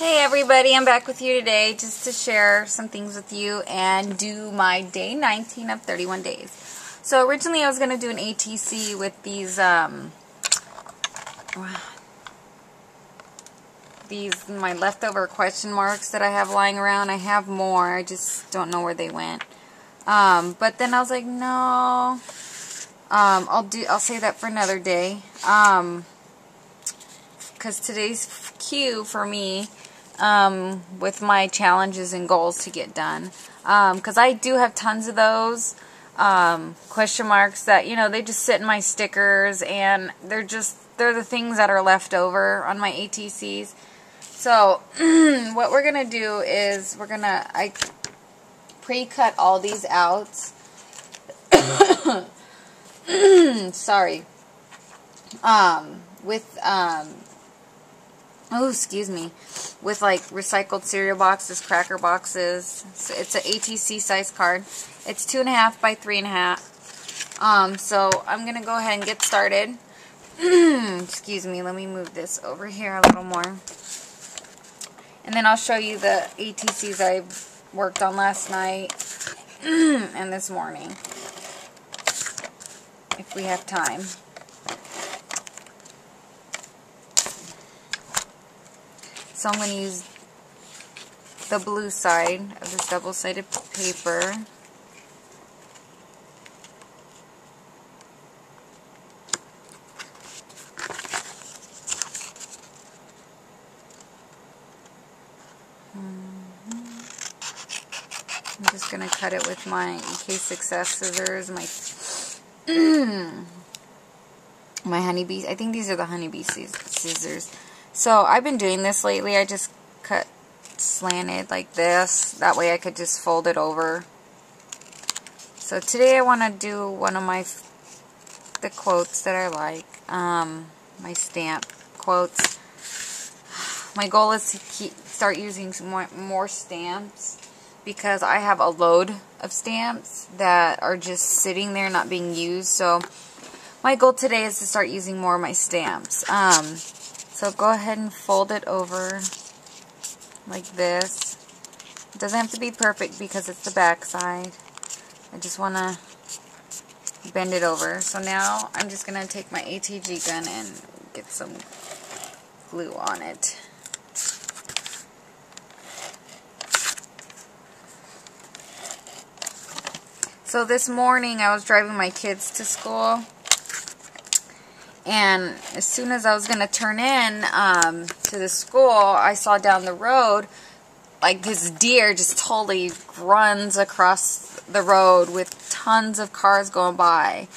Hey everybody, I'm back with you today just to share some things with you and do my day 19 of 31 days. So originally I was going to do an ATC with these my leftover question marks that I have lying around. I have more, I just don't know where they went. But then I was like, no, I'll save that for another day. Because today's cue for me with my challenges and goals to get done. Because I do have tons of those question marks that, you know, they just sit in my stickers and they're the things that are left over on my ATCs. So what we're going to do is I pre-cut all these out. Sorry. With like recycled cereal boxes, cracker boxes. So it's an ATC size card. It's 2.5 by 3.5. So I'm gonna go ahead and get started. Excuse me, let me move this over here a little more. And then I'll show you the ATCs I worked on last night and this morning, if we have time. So I'm going to use the blue side of this double-sided paper. I'm just going to cut it with my EK Success scissors, my honeybee. I think these are the honeybee scissors. So I've been doing this lately. I just cut slanted like this. That way I could just fold it over. So today I want to do one of the quotes that I like. My stamp quotes. My goal is to start using more stamps because I have a load of stamps that are just sitting there not being used. So my goal today is to start using more of my stamps. So go ahead and fold it over like this. It doesn't have to be perfect because it's the back side. I just want to bend it over. So now I'm just going to take my ATG gun and get some glue on it. So this morning I was driving my kids to school. And as soon as I was going to turn in to the school, I saw down the road, like this deer just totally runs across the road with tons of cars going by.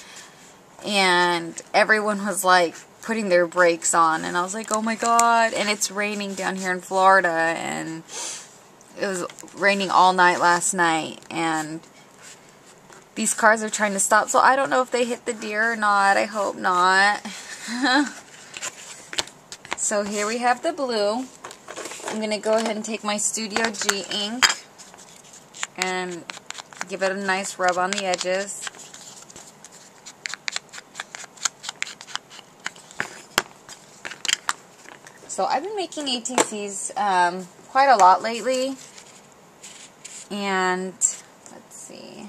And everyone was like putting their brakes on. And I was like, oh my God. And it's raining down here in Florida. And it was raining all night last night. And these cars are trying to stop, so I don't know if they hit the deer or not. I hope not. So here we have the blue. I'm going to go ahead and take my Studio G ink and give it a nice rub on the edges. So I've been making ATCs quite a lot lately. And let's see.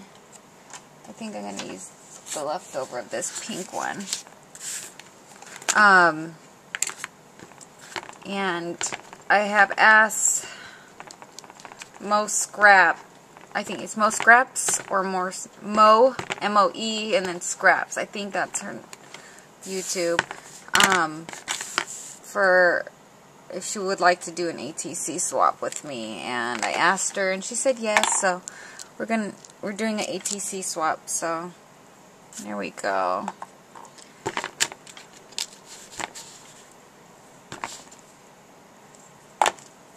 I think I'm going to use the leftover of this pink one. And I have asked Mo Scrap. I think it's Mo Scraps or Mo, M-O-E, and then Scraps. I think that's her YouTube. For if she would like to do an ATC swap with me. And I asked her and she said yes, so we're doing an ATC swap, so there we go.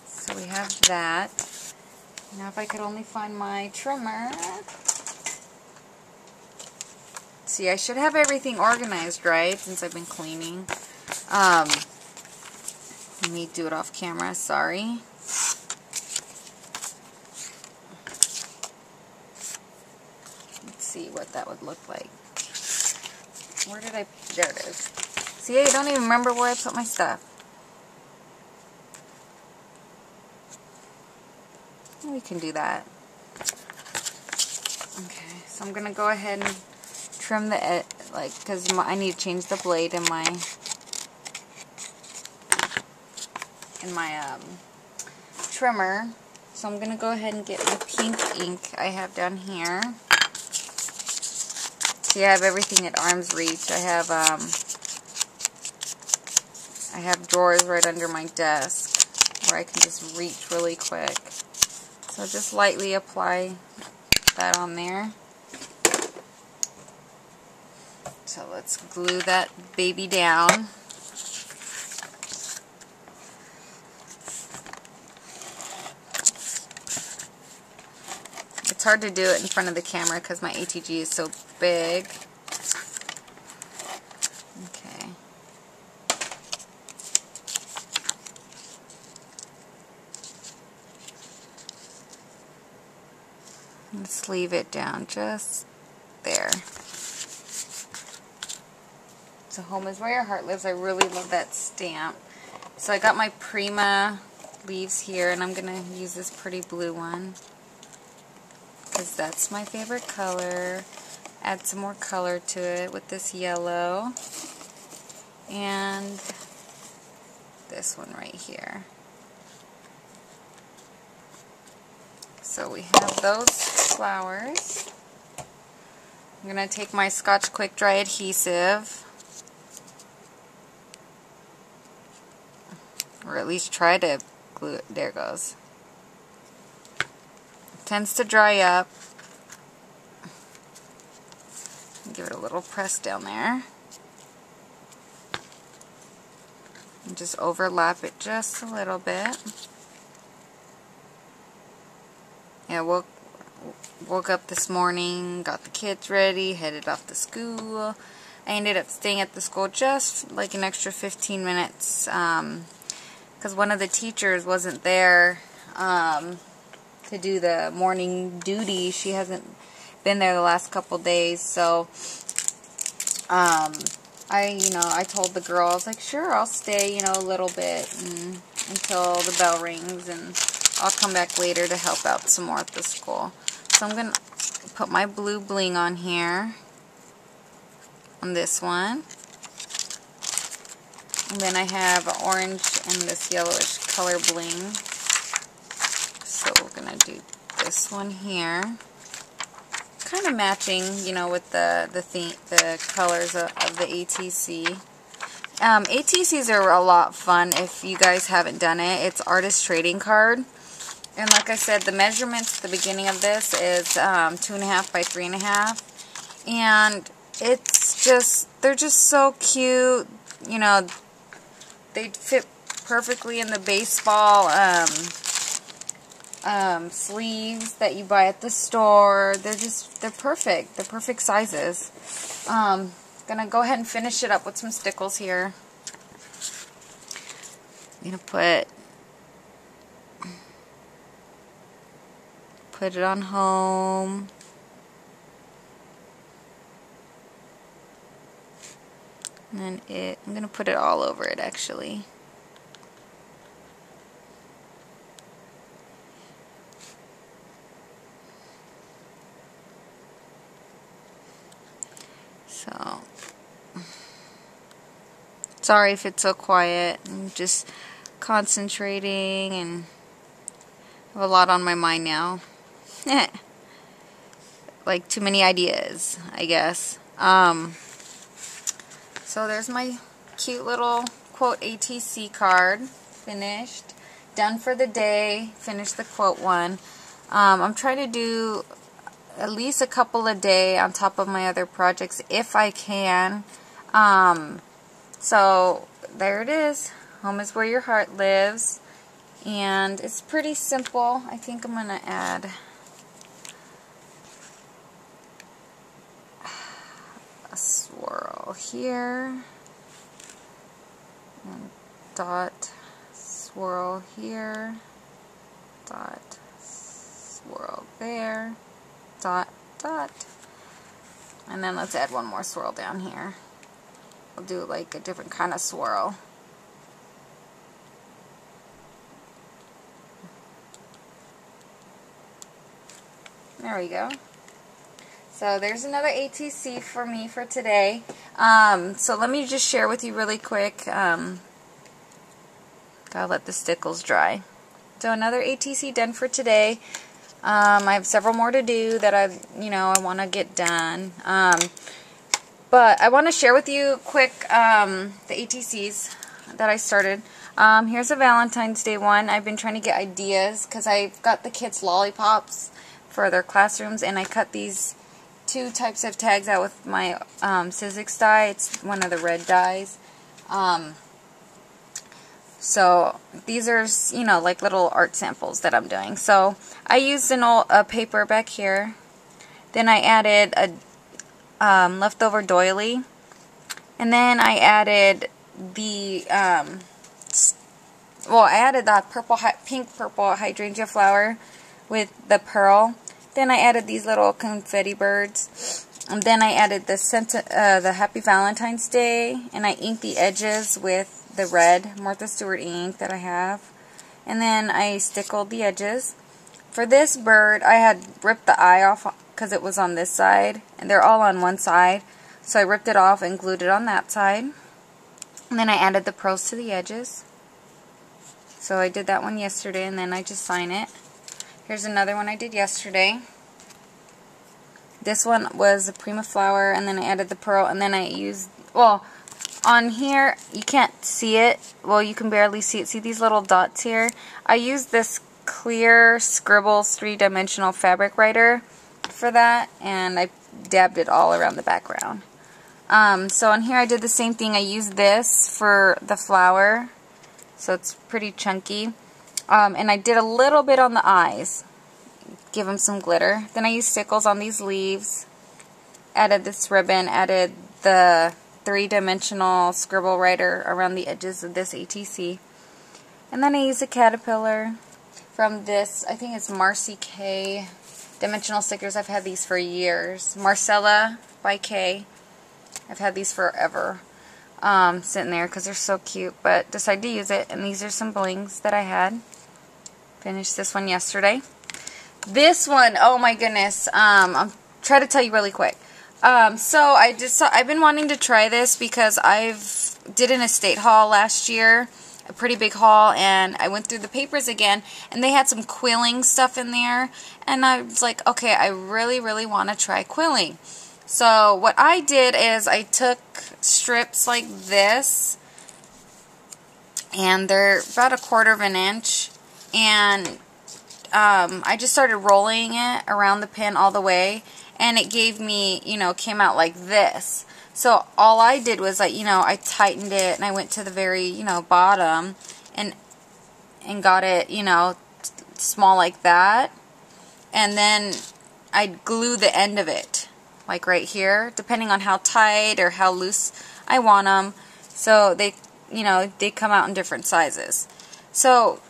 So we have that. Now if I could only find my trimmer. See, I should have everything organized, right, since I've been cleaning. Let me do it off camera, sorry. See what that would look like. Where did there it is. See, I don't even remember where I put my stuff. We can do that. Okay, so I'm gonna go ahead and trim the edge, like, because I need to change the blade in my trimmer. So I'm gonna go ahead and get my pink ink I have down here. See, I have everything at arm's reach. I have drawers right under my desk where I can just reach really quick. So just lightly apply that on there. So let's glue that baby down. It's hard to do it in front of the camera because my ATG is so big. Okay. Let's leave it down just there. So home is where your heart lives. I really love that stamp. So I got my Prima leaves here, and I'm going to use this pretty blue one because that's my favorite color. Add some more color to it with this yellow and this one right here. So we have those flowers. I'm going to take my Scotch Quick Dry adhesive, or at least try to glue it. There it goes. It tends to dry up. Give it a little press down there. And just overlap it just a little bit. Yeah, woke up this morning, got the kids ready, headed off to school. I ended up staying at the school just like an extra 15 minutes because one of the teachers wasn't there to do the morning duty. She hasn't been there the last couple days, so I told the girl, I was like, sure, I'll stay, a little bit until the bell rings, and I'll come back later to help out some more at the school. So I'm going to put my blue bling on here, on this one. And then I have orange and this yellowish color bling. So we're going to do this one here. Kind of matching, with the colors of the ATC. ATCs are a lot of fun if you guys haven't done it. It's artist trading card. And like I said, the measurements at the beginning of this is 2.5 by 3.5. And it's just, they're just so cute. They fit perfectly in the baseball sleeves that you buy at the store. They're perfect. They're perfect sizes. Gonna go ahead and finish it up with some stickles here. I'm gonna put it on home. And then I'm gonna put it all over it actually. So, sorry if it's so quiet. I'm just concentrating and have a lot on my mind now. Like too many ideas, I guess. So there's my cute little quote ATC card. Finished. Done for the day. Finished the quote one. I'm trying to do at least a couple a day on top of my other projects if I can. So there it is. Home is where your heart lives. And it's pretty simple. I think I'm going to add a swirl here. And dot, swirl here. Dot, swirl there. Dot, dot. And then let's add one more swirl down here. I'll do like a different kind of swirl. There we go. So there's another ATC for me for today. So let me just share with you really quick. Gotta let the stickles dry. So another ATC done for today. I have several more to do that I want to get done. But I want to share with you quick the ATCs that I started. Here's a Valentine's Day one. I've been trying to get ideas because I've got the kids lollipops for their classrooms, and I cut these two types of tags out with my Sizzix die. It's one of the red dies. So these are, like little art samples that I'm doing. So I used an old paper back here. Then I added a leftover doily. And then I added the, I added the pink purple hydrangea flower with the pearl. Then I added these little confetti birds. And then I added the Happy Valentine's Day. And I inked the edges with the red Martha Stewart ink that I have. And then I stickled the edges. For this bird, I had ripped the eye off because it was on this side. And they're all on one side. So I ripped it off and glued it on that side. And then I added the pearls to the edges. So I did that one yesterday, and then I just sign it. Here's another one I did yesterday. This one was a Prima flower, and then I added the pearl, and then I used, on here, you can't see it. Well, you can barely see it. See these little dots here? I used this clear Scribbles 3-dimensional fabric writer for that, and I dabbed it all around the background. So on here I did the same thing. I used this for the flower, so it's pretty chunky. And I did a little bit on the eyes, give them some glitter. Then I used stickles on these leaves, added this ribbon, added the 3-dimensional scribble writer around the edges of this ATC. And then I used a caterpillar from this, I think it's Marcy K dimensional stickers. I've had these for years. Marcella by K. I've had these forever. Sitting there because they're so cute, but decided to use it. And these are some blings that I had. Finished this one yesterday. This one, oh my goodness, I'll try to tell you really quick. So I've been wanting to try this because I've did an estate haul last year, a pretty big haul, and I went through the papers again, and they had some quilling stuff in there, and I was like, okay, I really, really want to try quilling. So what I did is I took strips like this, and they're about 1/4 of an inch, and I just started rolling it around the pin all the way, and it gave me, came out like this. So all I did was, I tightened it, and I went to the very, bottom, and got it, small like that, and then I'd glue the end of it, like right here, depending on how tight or how loose I want them. So they, they come out in different sizes. So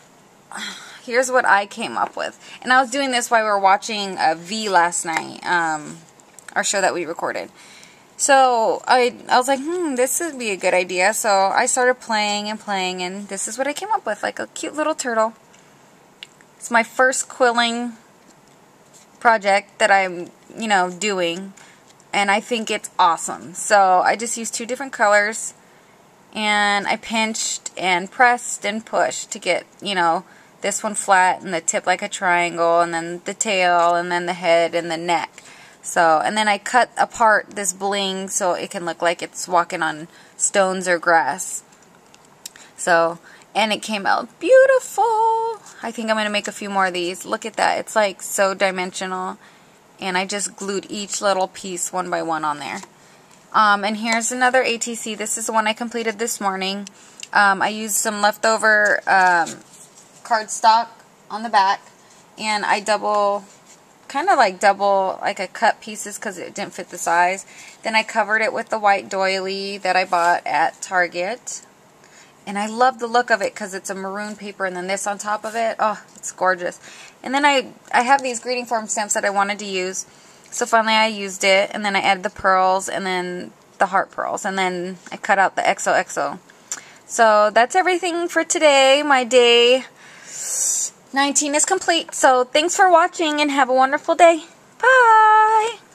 here's what I came up with. And I was doing this while we were watching V last night, our show that we recorded. So I was like, this would be a good idea. So I started playing, and this is what I came up with, like a cute little turtle. It's my first quilling project that I'm, doing, and I think it's awesome. So I just used 2 different colors, and I pinched and pressed and pushed to get, this one flat and the tip like a triangle, and then the tail, and then the head and the neck. So, and then I cut apart this bling so it can look like it's walking on stones or grass. So, and it came out beautiful. I think I'm going to make a few more of these. Look at that. It's like so dimensional. And I just glued each little piece one by one on there. And here's another ATC. This is the one I completed this morning. I used some leftover cardstock on the back, and I I cut pieces because it didn't fit the size. Then I covered it with the white doily that I bought at Target, and I love the look of it because it's a maroon paper, and then this on top of it. Oh, it's gorgeous. And then I have these greeting form stamps that I wanted to use, so finally I used it, and then I added the pearls, and then the heart pearls, and then I cut out the XOXO. So that's everything for today. My day 19 is complete. So thanks for watching, and have a wonderful day. Bye!